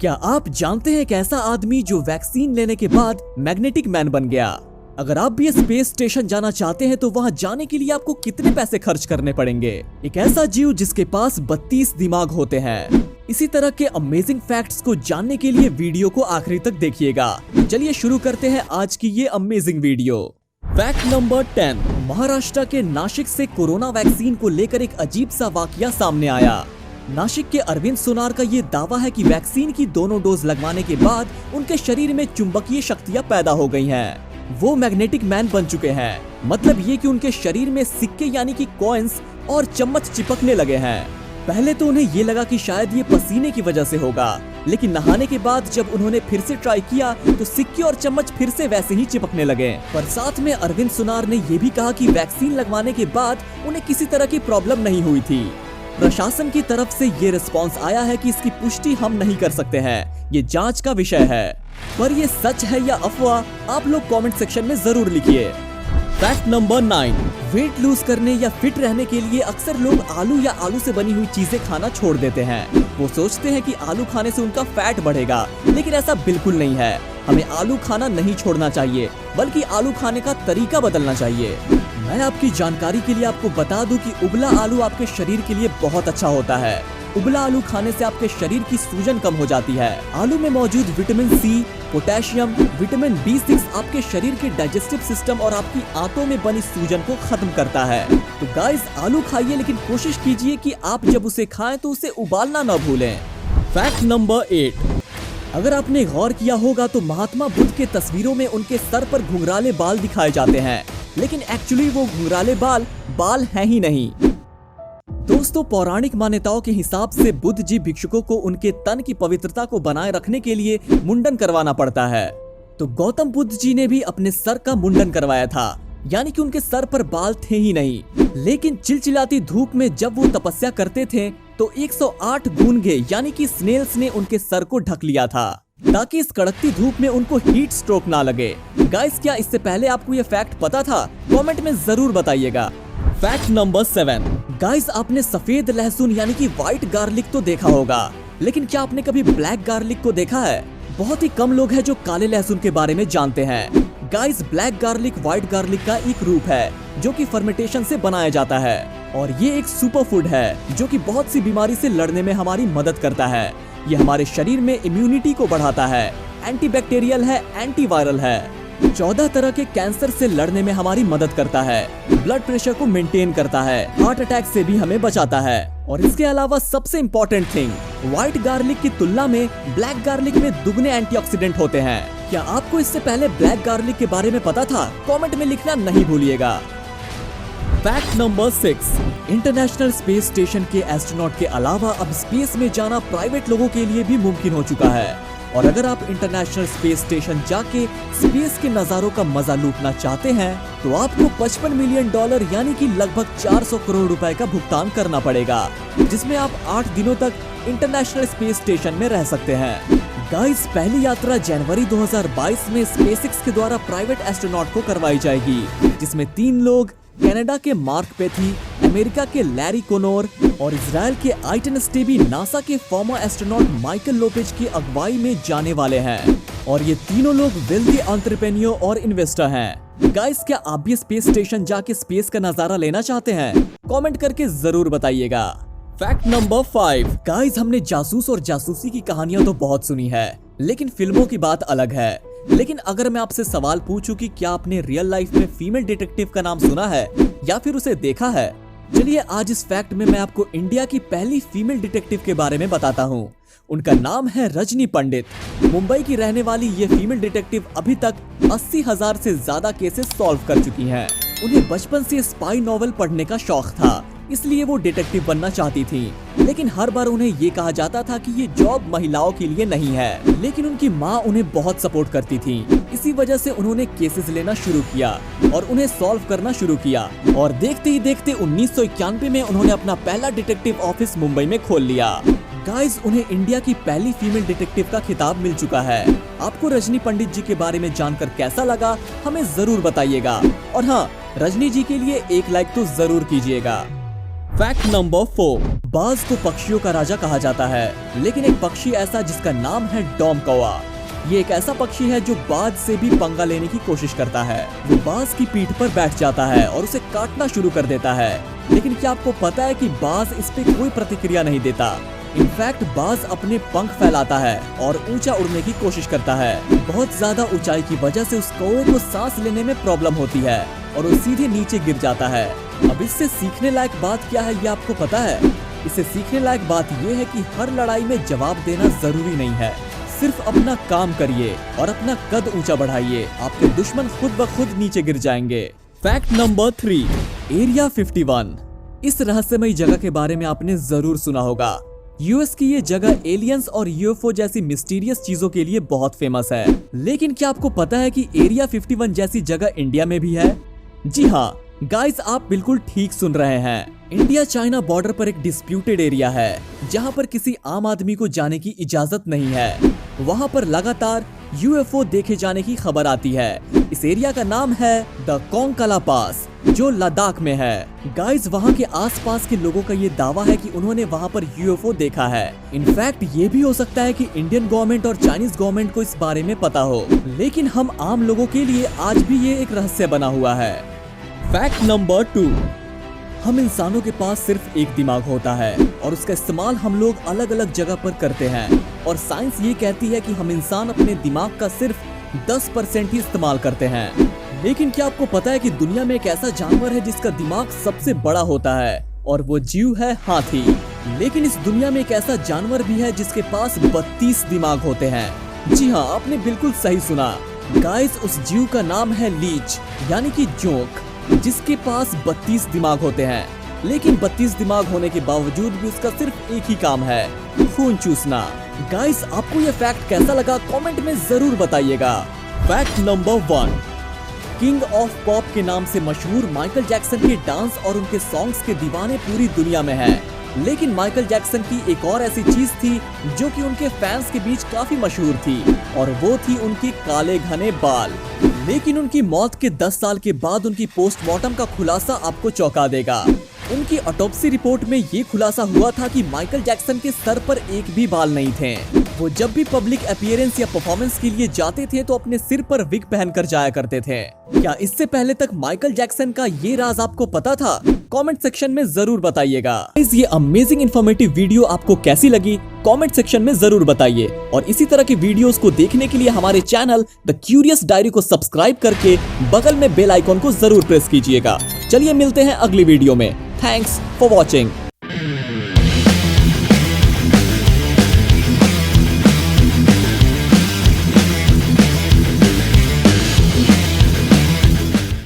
क्या आप जानते हैं एक ऐसा आदमी जो वैक्सीन लेने के बाद मैग्नेटिक मैन बन गया? अगर आप भी स्पेस स्टेशन जाना चाहते हैं तो वहां जाने के लिए आपको कितने पैसे खर्च करने पड़ेंगे? एक ऐसा जीव जिसके पास 32 दिमाग होते हैं। इसी तरह के अमेजिंग फैक्ट्स को जानने के लिए वीडियो को आखिरी तक देखिएगा। चलिए शुरू करते हैं आज की ये amazing video. Fact number 10, Maharashtra के नासिक से कोरोना वैक्सीन को लेकर एक अजीब सा वाकया सामने आया। नासिक के अरविंद सोनार का ये दावा है कि वैक्सीन की दोनों डोज लगवाने के बाद उनके शरीर में चुंबकीय शक्तियां पैदा हो गई हैं। वो मैग्नेटिक मैन बन चुके हैं। मतलब ये कि उनके शरीर में सिक्के यानी कि कॉइन्स और चम्मच चिपकने लगे हैं। पहले तो उन्हें ये लगा कि शायद ये पसीने की वजह से होगा, लेकिन नहाने के बाद जब उन्होंने फिर से ट्राई किया तो सिक्के और चम्मच फिर से वैसे ही चिपकने लगे। पर साथ में अरविंद सोनार ने ये भी कहा कि वैक्सीन लगवाने के बाद उन्हें किसी तरह की प्रॉब्लम नहीं हुई थी। प्रशासन की तरफ से ये रिस्पांस आया है कि इसकी पुष्टि हम नहीं कर सकते हैं, ये जांच का विषय है। पर ये सच है या अफवाह, आप लोग कमेंट सेक्शन में जरूर लिखिए। फैक्ट नंबर 9, वेट लूज करने या फिट रहने के लिए अक्सर लोग आलू या आलू से बनी हुई चीजें खाना छोड़ देते हैं। वो सोचते हैं कि आलू खाने से उनका फैट बढ़ेगा, लेकिन ऐसा बिल्कुल नहीं है। हमें आलू खाना नहीं छोड़ना चाहिए, बल्कि आलू खाने का तरीका बदलना चाहिए। मैं आपकी जानकारी के लिए आपको बता दूं कि उबला आलू आपके शरीर के लिए बहुत अच्छा होता है। उबला आलू खाने से आपके शरीर की सूजन कम हो जाती है। आलू में मौजूद vitamin C, potassium, vitamin B6 आपके शरीर के डाइजेस्टिव सिस्टम और आपकी आंतों में बनी सूजन को खत्म करता है। तो गाइस, आलू खाइए, लेकिन कोशिश कीजिए कि आप जब उसे खाएं तो उसे उबालना न भूलें। फैक्ट नंबर 8, अगर आपने गौर किया होगा तो महात्मा बुद्ध के तस्वीरों में उनके सर पर घुंघराले बाल दिखाए जाते हैं, लेकिन एक्चुअली वो घुंघराले बाल हैं ही नहीं। दोस्तों, पौराणिक मान्यताओं के हिसाब से बुद्ध जी भिक्षुकों को उनके तन की पवित्रता को बनाए रखने के लिए मुंडन करवाना पड़ता है। तो गौतम बुद्ध जी ने भी अपने सर का मुंडन करवाया था, यानी कि उनके सर पर बाल थे ही नहीं। लेकिन चिलचिलाती धूप में जब वो तपस्या करते थे तो 108 घुनघे यानी कि स्नेल्स ने उनके सर को ढक लिया था, ताकि इस कड़कती धूप में उनको हीट स्ट्रोक ना लगे। गाइस, क्या इससे पहले आपको ये फैक्ट पता था? कमेंट में जरूर बताइएगा। फैक्ट नंबर 7, गाइस, आपने सफेद लहसुन यानी कि व्हाइट गार्लिक तो देखा होगा, लेकिन क्या आपने कभी ब्लैक गार्लिक को देखा है? बहुत ही कम लोग हैं जो काले लहसुन के बारे में जानते हैं। Guys, black garlic white garlic का एक रूप है जो कि फर्मेंटेशन से बनाया जाता है, और ये एक सुपर फूड है जो कि बहुत सी बीमारी से लड़ने में हमारी मदद करता है। ये हमारे शरीर में इम्यूनिटी को बढ़ाता है, एंटीबैक्टीरियल है, एंटीवायरल है, 14 तरह के कैंसर से लड़ने में हमारी मदद करता है, ब्लड प्रेशर को मेंटेन करता है, हार्ट अटैक से भी हमें बचाता है। और इसके अलावा सबसे इम्पोर्टेंट थिंग, व्हाइट गार्लिक की तुलना में ब्लैक गार्लिक में दुगने एंटीऑक्सीडेंट होते हैं। क्या आपको इससे पहले ब्लैक गार्लिक के बारे में पता था? कमेंट में लिखना नहीं भूलिएगा। Fact number 6, international space station के एस्ट्रोनॉट के अलावा अब स्पेस में जाना प्राइवेट लोगों के लिए भी मुमकिन हो चुका है। और अगर आप इंटरनेशनल स्पेस स्टेशन जाके स्पेस के नजारों का मजा लूटना चाहते हैं तो आपको $55 मिलियन यानी कि लगभग 400 करोड़ रुपए का भुगतान करना पड़ेगा, जिसमें आप 8 दिनों तक इंटरनेशनल स्पेस स्टेशन में रह सकते हैं। गाइस, पहली यात्रा जनवरी 2022 में स्पेसएक्स के द्वारा प्राइवेट एस्ट्रोनॉट को करवाई जाएगी, जिसमें 3 लोग कनाडा के मार्क पेथी, अमेरिका के लैरी कोनोर और इजराइल के आइटन स्टेबी नासा के फॉर्मर एस्ट्रोनॉट माइकल लोपेज की अगुवाई में जाने वाले हैं। और ये तीनों लोग वेल्दी एंटरप्रेन्योर और इन्वेस्टर हैं। गाइस, क्या आप भी स्पेस स्टेशन जाके स्पेस का नजारा लेना चाहते हैं? कमेंट करके जरूर बताइएगा। फैक्ट नंबर 5, गाइस, हमने जासूस और जासूसी की कहानियां तो बहुत सुनी है, लेकिन फिल्मों की बात अलग है। लेकिन अगर मैं आपसे सवाल पूछूं कि क्या आपने रियल लाइफ में फीमेल डिटेक्टिव का नाम सुना है या फिर उसे देखा है? चलिए आज इस फैक्ट में मैं आपको इंडिया की पहली फीमेल डिटेक्टिव के बारे में बताता हूँ। उनका नाम है रजनी पंडित। मुंबई की रहने वाली ये फीमेल डिटेक्टिव अभी तक 80,000 से ज्यादा केसेस सॉल्व कर चुकी हैं। उन्हें बचपन से स्पाई नॉवल पढ़ने का शौक था, इसलिए वो डिटेक्टिव बनना चाहती थी। लेकिन हर बार उन्हें ये कहा जाता था कि ये जॉब महिलाओं के लिए नहीं है। लेकिन उनकी माँ उन्हें बहुत सपोर्ट करती थी, इसी वजह से उन्होंने केसेस लेना शुरू किया और उन्हें सॉल्व करना शुरू किया। और देखते ही देखते 1991 में उन्होंने अपना पहला डिटेक्टिव ऑफिस मुंबई में खोल लिया। गाइस, उन्हें इंडिया की पहली फीमेल डिटेक्टिव का खिताब मिल चुका है। आपको रजनी पंडित जी के बारे में जानकर कैसा लगा हमें जरूर बताइएगा। और हाँ, रजनी जी के लिए एक लाइक तो जरूर कीजिएगा। फैक्ट नंबर 4, बाज को पक्षियों का राजा कहा जाता है, लेकिन एक पक्षी ऐसा जिसका नाम है डॉम कौवा। ये एक ऐसा पक्षी है जो बाज से भी पंगा लेने की कोशिश करता है। वो बाज की पीठ पर बैठ जाता है और उसे काटना शुरू कर देता है, लेकिन क्या आपको पता है कि बाज इस पे कोई प्रतिक्रिया नहीं देता। इनफैक्ट बाज अपने पंख फैलाता है और ऊंचा उड़ने की कोशिश करता है। बहुत ज्यादा ऊंचाई की वजह से उस कौवे को सांस लेने में प्रॉब्लम होती है और वो सीधे नीचे गिर जाता है। अब इससे सीखने लायक बात क्या है, ये आपको पता है? इससे सीखने लायक बात ये है कि हर लड़ाई में जवाब देना जरूरी नहीं है। सिर्फ अपना काम करिए और अपना कद ऊंचा बढ़ाइए, आपके दुश्मन खुद ब खुद नीचे गिर जाएंगे। Fact number 3, area 51। इस रहस्यमयी जगह के बारे में आपने जरूर सुना होगा। यूएस की ये जगह एलियंस और यूएफओ जैसी मिस्टीरियस चीजों के लिए बहुत फेमस है, लेकिन क्या आपको पता है कि एरिया 51 जैसी जगह इंडिया में भी है? जी हाँ गाइस, आप बिल्कुल ठीक सुन रहे हैं। इंडिया चाइना बॉर्डर पर एक डिस्प्यूटेड एरिया है जहां पर किसी आम आदमी को जाने की इजाजत नहीं है। वहां पर लगातार यूएफओ देखे जाने की खबर आती है। इस एरिया का नाम है द कोंगकला पास, जो लद्दाख में है। गाइस, वहां के आसपास के लोगों का ये दावा है कि उन्होंने वहां पर यूएफओ देखा है। इनफैक्ट ये भी हो सकता है कि इंडियन गवर्नमेंट और चाइनीज गवर्नमेंट को इस बारे में पता हो, लेकिन हम आम लोगों के लिए आज भी ये एक रहस्य बना हुआ है। फैक्ट नंबर 2, हम इंसानों के पास सिर्फ एक दिमाग होता है और उसका इस्तेमाल हम लोग अलग अलग जगह पर करते हैं, और साइंस ये कहती है कि हम इंसान अपने दिमाग का सिर्फ 10% ही इस्तेमाल करते हैं। लेकिन क्या आपको पता है कि दुनिया में एक ऐसा जानवर है जिसका दिमाग सबसे बड़ा होता है, और वो जीव है हाथी। लेकिन इस दुनिया में एक ऐसा जानवर भी है जिसके पास 32 दिमाग होते हैं। जी हाँ, आपने बिल्कुल सही सुना गाइस, उस जीव का नाम है लीच, यानी कि जोंक, जिसके पास 32 दिमाग होते हैं। लेकिन 32 दिमाग होने के बावजूद भी उसका सिर्फ एक ही काम है, खून चूसना। गाइस, आपको ये फैक्ट कैसा लगा कमेंट में जरूर बताइएगा। Fact number 1, king of pop के नाम से मशहूर माइकल जैक्सन के डांस और उनके सॉन्ग्स के दीवाने पूरी दुनिया में हैं। लेकिन माइकल जैक्सन की एक और ऐसी चीज थी जो कि उनके फैंस के बीच काफी मशहूर थी, और वो थी उनके काले घने बाल। लेकिन उनकी मौत के 10 साल के बाद उनकी पोस्टमार्टम का खुलासा आपको चौंका देगा। उनकी ऑटोप्सी रिपोर्ट में ये खुलासा हुआ था कि माइकल जैक्सन के सर पर एक भी बाल नहीं थे। वो जब भी पब्लिक अपीयरेंस या परफॉर्मेंस के लिए जाते थे तो अपने सिर पर विग पहनकर जाया करते थे। क्या इससे पहले तक माइकल जैक्सन का ये राज आपको पता था? कमेंट सेक्शन में जरूर बताइएगा। ये अमेजिंग इन्फॉर्मेटिव वीडियो आपको कैसी लगी कमेंट सेक्शन में जरूर बताइए, और इसी तरह के वीडियोस को देखने के लिए हमारे चैनल द क्यूरियस डायरी को सब्सक्राइब करके बगल में बेल आइकॉन को जरूर प्रेस कीजिएगा। चलिए मिलते हैं अगली वीडियो में। Thanks for watching.